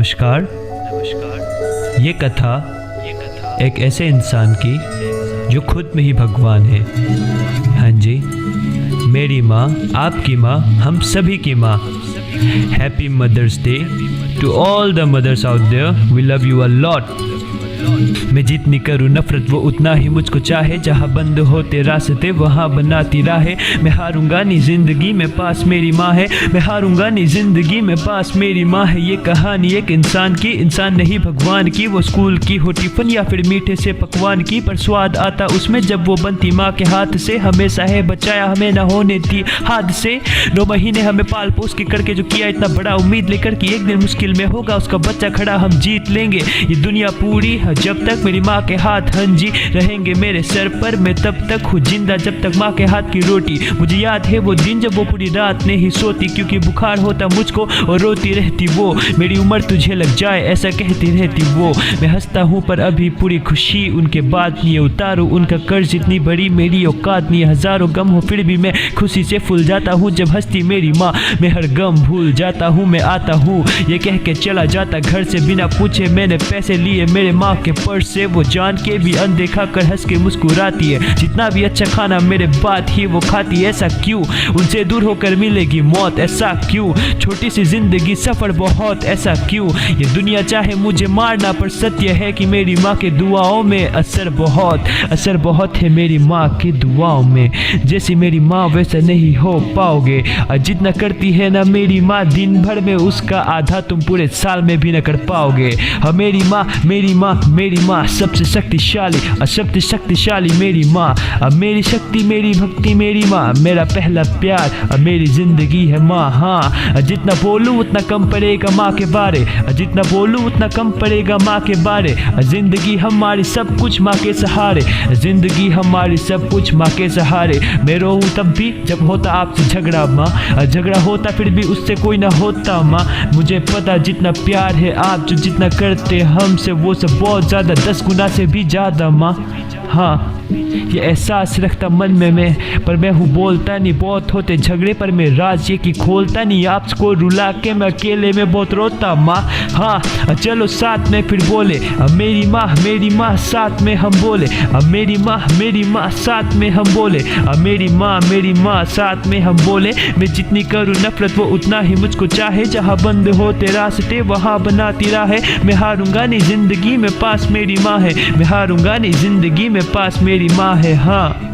नमस्कार। ये कथा एक ऐसे इंसान की जो खुद में ही भगवान है। हाँ जी, मेरी माँ, आपकी माँ, हम सभी की माँ। Happy mother's day to all the mothers out there. We love you a lot. मैं जितनी करूँ नफरत वो उतना ही मुझको चाहे। जहाँ बंद होते रास्ते वहाँ बनाती राहें। मैं हारूंगा नहीं जिंदगी में, पास मेरी माँ है। मैं हारूंगा नहीं जिंदगी में, पास मेरी माँ है। ये कहानी एक इंसान की, इंसान नहीं भगवान की। वो स्कूल की हो टिफिन या फिर मीठे से पकवान की, पर स्वाद आता उसमें जब वो बनती माँ के हाथ से। हमेशा है बचाया हमें न होने दी हाथ से। 9 महीने हमें पाल पोस के करके जो किया इतना बड़ा, उम्मीद लेकर कि एक दिन मुश्किल में होगा उसका बच्चा खड़ा, हम जीत लेंगे ये दुनिया पूरी। जब तक मेरी माँ के हाथ हंजी रहेंगे मेरे सर पर, मैं तब तक हूँ जिंदा जब तक माँ के हाथ की रोटी। मुझे याद है वो दिन जब वो पूरी रात नहीं सोती, क्योंकि बुखार होता मुझको और रोती रहती वो। मेरी उम्र तुझे लग जाए ऐसा कहती रहती वो। मैं हंसता हूँ पर अभी पूरी खुशी उनके बाद नहीं उतारूँ। उनका कर्ज इतनी बड़ी मेरी औकात नहीं। हजारों गम हो फिर भी मैं खुशी से फूल जाता हूँ जब हंसती मेरी माँ। मैं हर गम भूल जाता हूँ, मैं आता हूँ ये कह के चला जाता घर से बिना पूछे। मैंने पैसे लिए मेरे माँ के पर्स से, वो जान के भी अनदेखा कर हंस के मुस्कुराती है। जितना भी अच्छा खाना मेरे बाद ही वो खाती है। ऐसा क्यों? उनसे दूर होकर मिलेगी मौत, ऐसा क्यों? छोटी सी जिंदगी सफर बहुत, ऐसा क्यों? ये दुनिया चाहे मुझे मारना पर सत्य है कि मेरी माँ के दुआओं में असर बहुत है मेरी माँ की दुआओं में। जैसी मेरी माँ वैसा नहीं हो पाओगे। जितना करती है ना मेरी माँ दिन भर में, उसका आधा तुम पूरे साल में भी न कर पाओगे। मेरी माँ मेरी माँ सबसे शक्तिशाली मेरी माँ। मेरी शक्ति मेरी भक्ति मेरी माँ, मेरा पहला प्यार मेरी जिंदगी है माँ। हाँ, जितना बोलूँ उतना कम पड़ेगा माँ के बारे, जितना बोलूँ उतना कम पड़ेगा माँ के बारे। जिंदगी हमारी सब कुछ माँ के सहारे, जिंदगी हमारी सब कुछ माँ के सहारे। मैं रोऊँ तब भी जब होता आपसे झगड़ा माँ, झगड़ा होता फिर भी उससे कोई ना होता माँ। मुझे पता जितना प्यार है आप जो जितना करते हमसे, वो सब बहुत ज़्यादा 10 गुना से भी ज़्यादा माँ। हाँ, ये एहसास रखता मन में मैं, पर मैं हूँ बोलता नहीं। बहुत होते झगड़े पर मैं राज ये कि खोलता नहीं। आपको रुला के मैं अकेले में बहुत रोता माँ। हाँ, चलो साथ में फिर बोले मेरी माँ साथ में हम बोले। मेरी माँ साथ में हम बोले। मेरी माँ साथ में हम बोले। मैं जितनी करूँ नफरत वो उतना ही मुझको चाहे। जहाँ बंद होते रास्ते वहाँ बनाती राहें। मैं हारूंगा नहीं जिंदगी में, पास मेरी माँ है। मैं हारूंगा नहीं जिंदगी में, पास मेरी माँ है। हाँ।